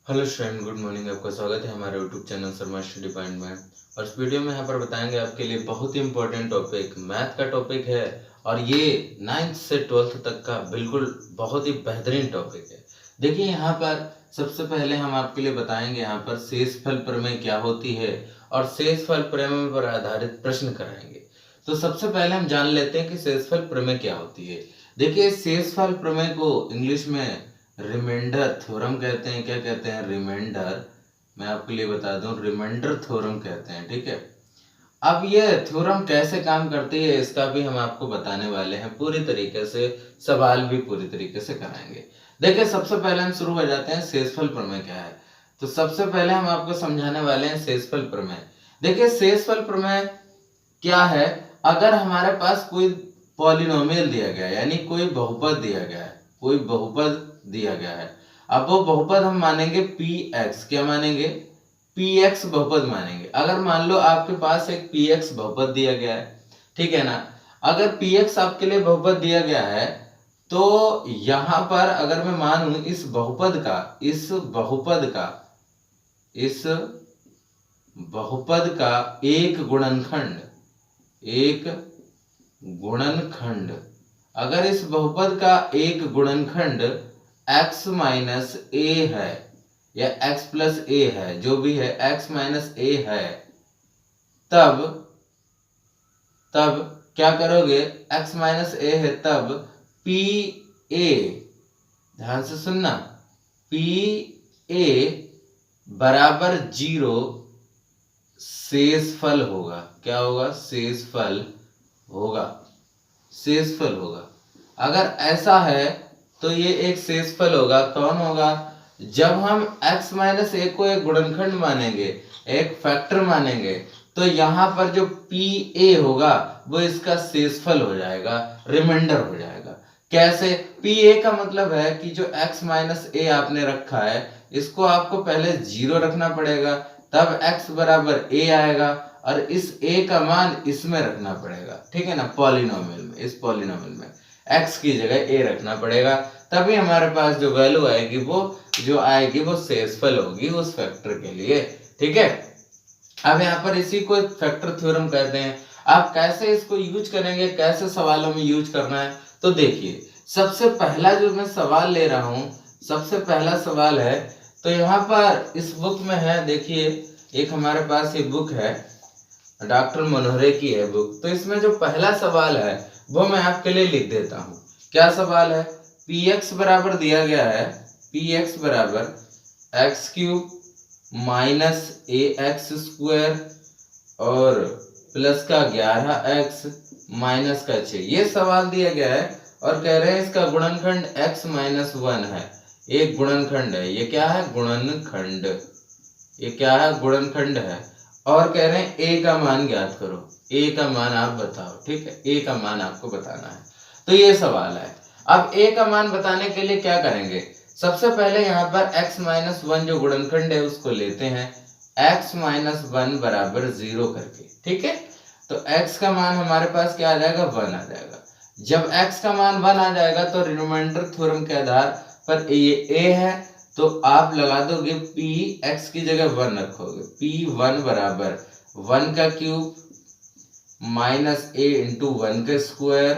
Hello student, good morning. आपका स्वागत है हमारे YouTube channel Sharma study point में। और इस वीडियो में यहाँ पर बताएंगे आपके लिए बहुत ही इंपॉर्टेंट टॉपिक, मैथ का टॉपिक है। और ये 9th से 12th तक का बिल्कुल बहुत ही बेहतरीन टॉपिक है। देखिए यहाँ पर सबसे पहले हम आपके लिए बताएंगे यहाँ पर शेषफल प्रमेय क्या होती है और शेषफल प्रमेय पर आधारित प्रश्न कराएंगे। तो सबसे पहले हम जान लेते हैं कि शेषफल प्रमेय क्या होती है। देखिए शेषफल प्रमेय को इंग्लिश में रिमाइंडर थ्योरम कहते हैं। क्या कहते हैं? रिमाइंडर। मैं आपके लिए बता दूं, रिमाइंडर थ्योरम कहते हैं। ठीक है। अब ये थ्योरम कैसे काम करती है इसका भी हम आपको बताने वाले हैं पूरी तरीके से, सवाल भी पूरी तरीके से कराएंगे। देखिए सबसे पहले हम शुरू हो जाते हैं, शेषफल प्रमेय क्या है। तो सबसे पहले हम आपको समझाने वाले हैं शेषफल प्रमेय। देखिए शेषफल प्रमेय क्या है? अगर हमारे पास कोई पॉलिनोमियल दिया गया है, यानी कोई बहुपद दिया गया है, कोई बहुपद दिया गया है। अब वो बहुपद हम मानेंगे px। क्या मानेंगे? px बहुपद मानेंगे। अगर मान लो आपके पास एक px बहुपद दिया गया है, ठीक है ना। अगर px आपके लिए बहुपद दिया गया है तो यहां पर अगर मैं मानूं इस बहुपद का एक गुणनखंड, अगर इस बहुपद का एक गुणनखंड x माइनस ए है या x प्लस ए है, जो भी है x माइनस ए है, तब क्या करोगे? x माइनस ए है तब पी ए, ध्यान से सुनना, पी ए बराबर 0 शेषफल होगा। क्या होगा? शेषफल होगा। अगर ऐसा है तो ये एक शेषफल होगा। कौन होगा? जब हम x माइनस ए को एक गुणनखंड मानेंगे, एक फैक्टर मानेंगे, तो यहाँ पर जो पी ए होगा वो इसका शेषफल हो जाएगा, रिमाइंडर हो जाएगा। कैसे? पी ए का मतलब है कि जो x माइनस ए आपने रखा है इसको आपको पहले 0 रखना पड़ेगा, तब x बराबर a आएगा और इस a का मान इसमें रखना पड़ेगा। ठीक है ना। पॉलिनोमियल में, इस पॉलिनोमियल में x की जगह a रखना पड़ेगा, तभी हमारे पास जो वैल्यू आएगी वो शेषफल होगी उस फैक्टर के लिए। ठीक है। अब यहाँ पर इसी को फैक्टर थ्योरम कहते हैं। आप कैसे इसको यूज करेंगे, कैसे सवालों में यूज करना है, तो देखिए सबसे पहला जो मैं सवाल ले रहा हूं, सबसे पहला सवाल है, तो यहाँ पर इस बुक में है, देखिए एक हमारे पास ये बुक है, डॉक्टर मनोहरे की है बुक। तो इसमें जो पहला सवाल है वो मैं आपके लिए लिख देता हूं। क्या सवाल है? px बराबर दिया गया है, px बराबर एक्स क्यूब माइनस ए एक्स स्क्वायर और प्लस का 11x माइनस का 6, ये सवाल दिया गया है। और कह रहे हैं इसका गुणनखंड x माइनस 1 है, एक गुणनखंड है। ये क्या है? गुणनखंड। ये क्या है? गुणनखंड है। और कह रहे हैं a का मान ज्ञात करो, a का मान आप बताओ। ठीक है, a का मान आपको बताना है। तो ये सवाल है। अब a का मान बताने के लिए क्या करेंगे? सबसे पहले यहाँ पर x माइनस 1 जो गुणनखंड है उसको लेते हैं, x माइनस 1 बराबर 0 करके। ठीक है। तो x का मान हमारे पास क्या आ जाएगा? 1 आ जाएगा। जब x का मान 1 आ जाएगा तो रिमाइंडर थ्योरम के आधार पर ये a है, तो आप लगा दोगे p, x की जगह 1 रखोगे, p1 बराबर 1 का क्यूब माइनस a इंटू 1 का स्क्वायर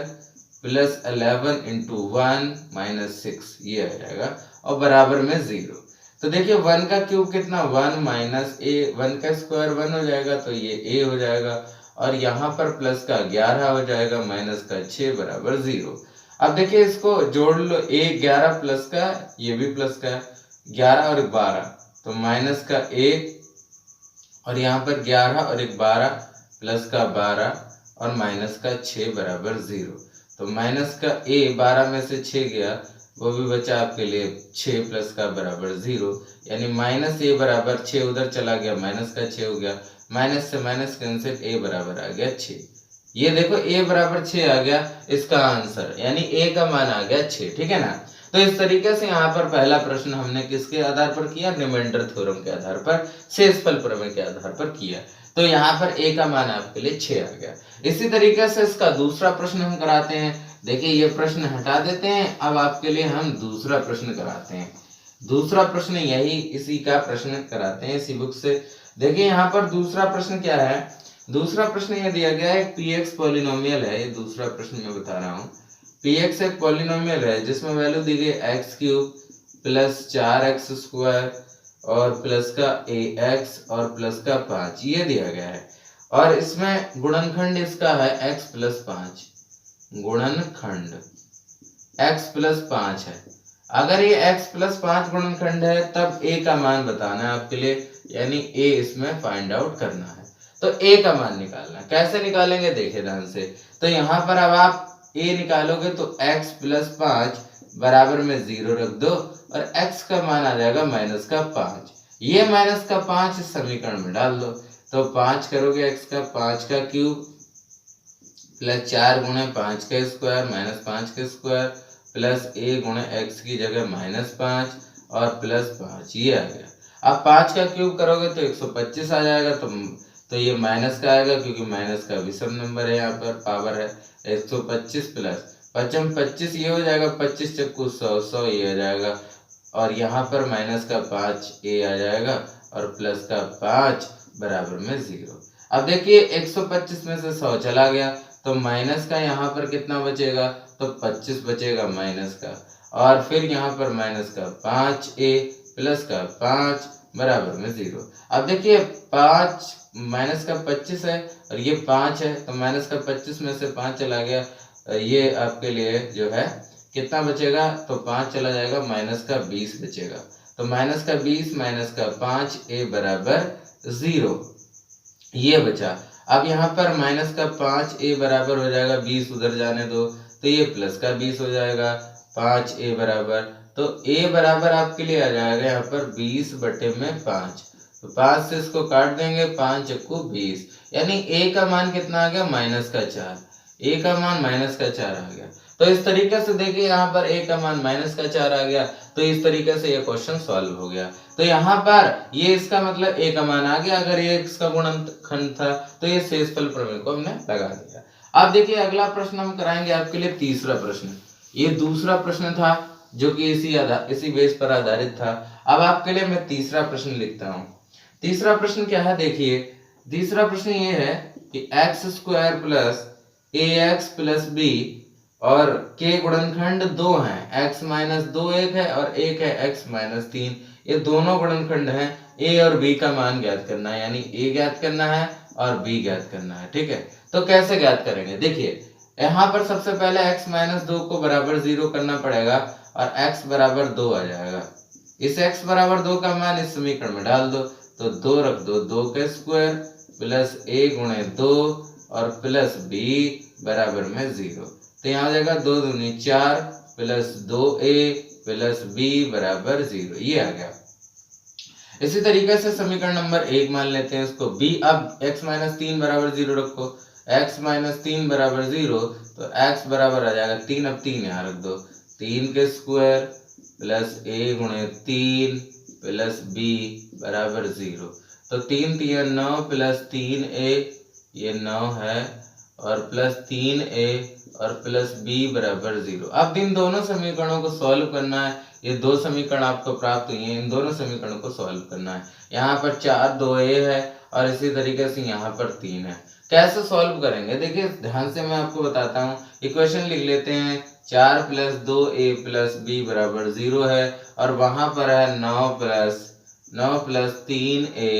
प्लस 11 इंटू 1 माइनस 6, ये आ जाएगा और बराबर में 0। तो देखिए 1 का क्यूब कितना? 1 माइनस a, 1 का स्क्वायर 1 हो जाएगा तो ये a हो जाएगा, और यहाँ पर प्लस का 11 हो जाएगा माइनस का 6 बराबर 0। अब देखिए इसको जोड़ लो, a 11 प्लस का, ये भी प्लस का, 11 और 12 तो माइनस का 1, और यहाँ पर 11 और 12 प्लस का 12 और माइनस का 6 बराबर 0। तो माइनस का a 12 में से 6 गया, वो भी बचा आपके लिए 6 प्लस का बराबर 0, यानी माइनस a बराबर 6 उधर चला गया, माइनस का 6 हो गया, माइनस से माइनस कैंसिल, a बराबर आ गया 6। ये देखो a बराबर 6 आ गया इसका आंसर, यानी a का मान आ गया 6। ठीक है ना। तो इस तरीके से यहाँ पर पहला प्रश्न हमने किसके आधार पर किया? रिमाइंडर थ्योरम के आधार पर, शेषफल प्रमेय के आधार पर किया। तो यहाँ पर a का मान आपके लिए 6 आ गया। इसी तरीके से इसका दूसरा प्रश्न हम कराते हैं। देखिए ये प्रश्न हटा देते हैं, अब आपके लिए हम दूसरा प्रश्न कराते हैं। दूसरा प्रश्न यही इसी का प्रश्न कराते हैं इसी बुक से। देखिए यहाँ पर दूसरा प्रश्न क्या है, दूसरा प्रश्न ये दिया गया है पी एक्स पॉलिनोमियल है, ये दूसरा प्रश्न मैं बता रहा हूँ। पी एक्स एक पॉलिनोमियल है जिसमें वैल्यू दी गई x cube plus 4x square और प्लस का ax और प्लस का 5 ये दिया गया है, और इसमें गुणनखंड इसका है x प्लस 5, गुणनखंड x प्लस 5 है। अगर ये x प्लस 5 गुणनखंड है तब a का मान बताना है आपके लिए, यानी a इसमें फाइंड आउट करना है। तो a का मान निकालना है, कैसे निकालेंगे देखिए ध्यान से। तो यहाँ पर अब आप a निकालोगे तो x प्लस 5 बराबर में 0 रख दो और x का मान आ जाएगा माइनस का 5। ये माइनस का 5 इस समीकरण में डाल दो, तो 5 करोगे x का 5 का क्यूब प्लस 4 गुणे 5 का स्क्वायर माइनस 5 का स्क्वायर प्लस a गुणे x की जगह माइनस 5 और प्लस 5 ये आ गया। अब 5 का क्यूब करोगे तो 125 आ जाएगा, तो ये माइनस का आएगा क्योंकि माइनस का विषम नंबर है, यहाँ पर पावर है। 125 प्लस 25 ये हो जाएगा, 25 चक्कू 100 100 ये आ जाएगा, और यहाँ पर माइनस का 5 a आ जाएगा और प्लस का 5 बराबर में 0। अब देखिए 125 में से 100 चला गया तो माइनस का यहाँ पर कितना बचेगा, तो 25 बचेगा माइनस का, और फिर यहाँ पर माइनस का 5a प्लस का 5 बराबर में 0। अब देखिए 5 माइनस का 25 है और ये 5 है, तो माइनस का 25 में से 5 चला गया, ये आपके लिए जो है कितना बचेगा, तो 5 चला जाएगा, माइनस का 20 बचेगा। तो माइनस का 20 माइनस का 5 a बराबर 0 ये बचा। अब यहाँ पर माइनस का 5 a बराबर हो जाएगा 20 उधर जाने दो, तो ये प्लस का 20 हो जाएगा 5 a बराबर, तो a बराबर आपके लिए आ जाएगा यहाँ पर 20 बटे में 5, तो 5 से इसको काट देंगे, 5 चक्कू 20, यानी a का मान कितना आ गया माइनस का 4, a का मान माइनस का 4 आ गया। तो इस तरीके से देखिए यहाँ पर a का मान माइनस का 4 आ गया, तो इस तरीके से ये क्वेश्चन सॉल्व हो गया। तो यहाँ पर ये इसका मतलब a का मान आ गया, अगर ये इसका गुणनखंड था तो ये शेषफल प्रमेय को हमने लगा दिया। अब देखिए अगला प्रश्न हम कराएंगे आपके लिए तीसरा प्रश्न। ये दूसरा प्रश्न था जो कि इसी बेस पर आधारित था। अब आपके लिए मैं तीसरा प्रश्न लिखता हूँ। तीसरा प्रश्न क्या है, देखिए तीसरा प्रश्न ये है कि एक्स स्क्वायर प्लस ए एक्स प्लस बी और के गुणनखंड 2 हैं, x माइनस 2 एक है और एक है x माइनस 3, ये दोनों गुणनखंड हैं। a और b का मान ज्ञात करना है, यानी a ज्ञात करना है और b ज्ञात करना है, ठीक है। तो कैसे ज्ञात करेंगे, देखिए यहाँ पर सबसे पहले x माइनस 2 को बराबर 0 करना पड़ेगा और x बराबर 2 आ जाएगा। इस x बराबर 2 का मान इस समीकरण में डाल दो, तो 2 रख दो, 2 का स्क्वायर प्लस a गुणे 2 और प्लस b बराबर में 0, तो यहाँ हो जाएगा 2 दूनी 4 प्लस 2a प्लस b बराबर 0, ये आ गया। इसी तरीके से समीकरण नंबर 1 मान लेते हैं इसको b। अब x माइनस 3 बराबर 0 रखो, x माइनस 3 बराबर 0, तो x बराबर आ जाएगा 3, अब 3 यहाँ रख दो, 3 के स्क्वायर प्लस a गुणे 3 प्लस b बराबर 0, तो 3 3 9 प्लस 3a ये 9 है और प्लस 3a और प्लस b बराबर 0। अब इन दोनों समीकरणों को सॉल्व करना है, ये दो समीकरण आपको प्राप्त हुए हैं, इन दोनों समीकरणों को सॉल्व करना है। यहाँ पर 4 2a है और इसी तरीके से यहाँ पर 3 है। कैसे सॉल्व करेंगे, देखिए ध्यान से मैं आपको बताता हूँ। इक्वेशन लिख लेते हैं, 4 प्लस 2a प्लस b बराबर 0 है और वहां पर है 9 प्लस 3a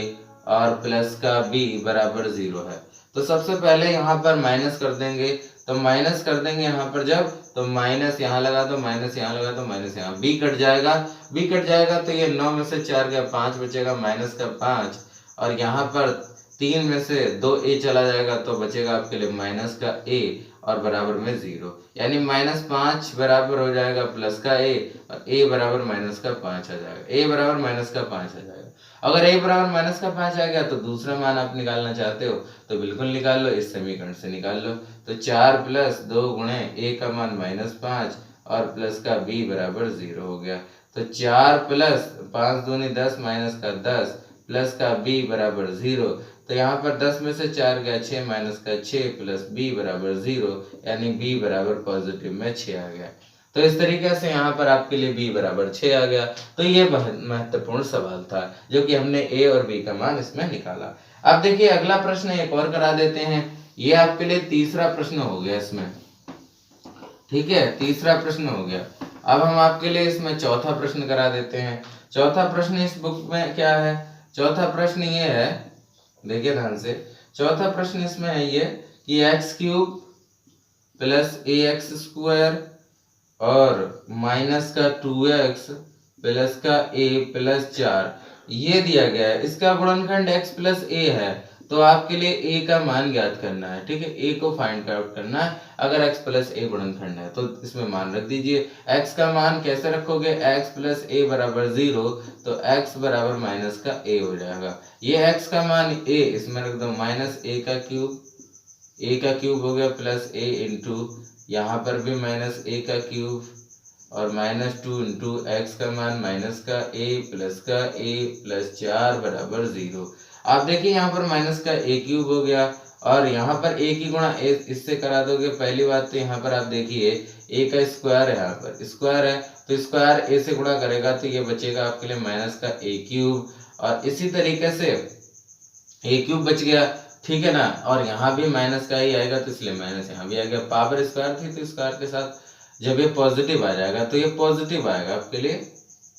और प्लस का b बराबर 0 है। तो सबसे पहले यहाँ पर माइनस कर देंगे, तो माइनस कर देंगे यहाँ पर जब, तो माइनस यहाँ लगा दो, माइनस यहाँ लगा दो, माइनस यहाँ, b कट जाएगा, तो ये 9 में से 4 गया, 5 बचेगा, माइनस का 5, और यहाँ पर 3 में से 2a चला जाएगा तो बचेगा आपके लिए माइनस का a और बराबर में 0, यानी -5 बराबर हो जाएगा प्लस का a और a बराबर माइनस का 5 आ जाएगा, a बराबर माइनस का 5 आ जाएगा। अगर a बराबर माइनस का 5 आ गया तो दूसरा मान आप निकालना चाहते हो तो बिल्कुल निकाल लो, इस समीकरण से निकाल लो। तो 4 प्लस 2 गुणे a का मान -5 और प्लस का b बराबर 0 हो गया। तो 4 प्लस 5 दूनी 10 माइनस का 10 प्लस का b बराबर 0, तो यहाँ पर 10 में से 4 गया, 6 माइनस का 6 प्लस b बराबर 0, यानी b बराबर पॉजिटिव में 6 आ गया। तो इस तरीके से यहाँ पर आपके लिए b बराबर 6 आ गया। तो ये बहुत महत्वपूर्ण सवाल था जो कि हमने a और b का मान इसमें निकाला। अब देखिए अगला प्रश्न एक और करा देते हैं। ये आपके लिए तीसरा प्रश्न हो गया इसमें, ठीक है, तीसरा प्रश्न हो गया। अब हम आपके लिए इसमें चौथा प्रश्न करा देते हैं। चौथा प्रश्न इस बुक में क्या है? चौथा प्रश्न ये है, देखिए ध्यान से, चौथा प्रश्न इसमें है ये कि एक्स क्यूब प्लस ए एक्स स्क्वायर और माइनस का 2x प्लस का a प्लस 4 ये दिया गया है। इसका गुणनखंड x प्लस a है, तो आपके लिए a का मान ज्ञात करना है, ठीक है, a को फाइंड आउट करना है। अगर x प्लस a गुणनखंड है तो इसमें मान रख दीजिए। x का मान कैसे रखोगे? x प्लस a बराबर 0, तो x बराबर माइनस का a हो जाएगा। ये x का मान a इसमें रख दो, माइनस a का क्यूब हो गया प्लस a इंटू यहाँ पर भी माइनस a का क्यूब और माइनस 2 इंटू एक्स का मान माइनस का a प्लस का a प्लस 4 बराबर 0। आप देखिए यहाँ पर माइनस का a क्यूब हो गया और यहाँ पर a की गुणा a इससे करा दोगे। पहली बात तो यहाँ पर आप देखिए a का स्क्वायर है, यहाँ पर स्क्वायर है तो स्क्वायर a से गुणा करेगा तो ये बचेगा आपके लिए माइनस का a क्यूब और इसी तरीके से a क्यूब बच गया, ठीक है ना। और यहाँ भी माइनस का ही आएगा तो इसलिए माइनस यहाँ भी आ गया। पावर स्क्वायर थी तो स्क्वायर के साथ जब ये पॉजिटिव आ जाएगा तो ये पॉजिटिव आएगा आपके लिए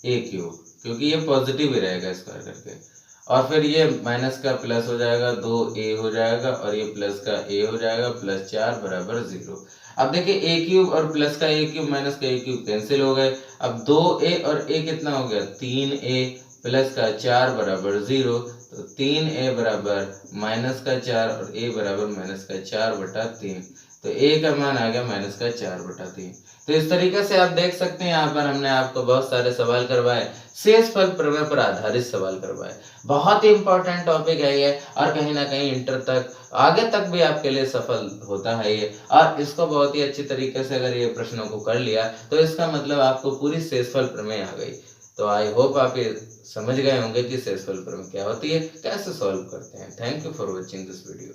a क्यूब, क्योंकि ये पॉजिटिव ही रहेगा स्क्वायर करके। और फिर ये माइनस का प्लस हो जाएगा, 2a हो जाएगा और ये प्लस का a हो जाएगा, प्लस 4 बराबर 0। अब देखिए a क्यूब और प्लस का a क्यूब माइनस का a क्यूब कैंसिल हो गए। अब 2a और a कितना हो गया? 3a प्लस का 4 बराबर 0, तो 3a बराबर माइनस का 4 और a बराबर माइनस का 4 बटा 3, तो a का मान आ गया माइनस का 4 बटा 3। तो इस तरीके से आप देख सकते हैं यहाँ पर हमने आपको बहुत सारे सवाल करवाए, शेषफल प्रमेय पर आधारित सवाल करवाए। बहुत ही इंपॉर्टेंट टॉपिक है ये और कहीं ना कहीं इंटर तक आगे तक भी आपके लिए सफल होता है ये। और इसको बहुत ही अच्छी तरीके से अगर ये प्रश्नों को कर लिया तो इसका मतलब आपको पूरी शेषफल प्रमेय आ गई। तो आई होप आप ये समझ गए होंगे कि शेषफल प्रमेय क्या होती है, कैसे सॉल्व करते हैं। Thank you for watching this video.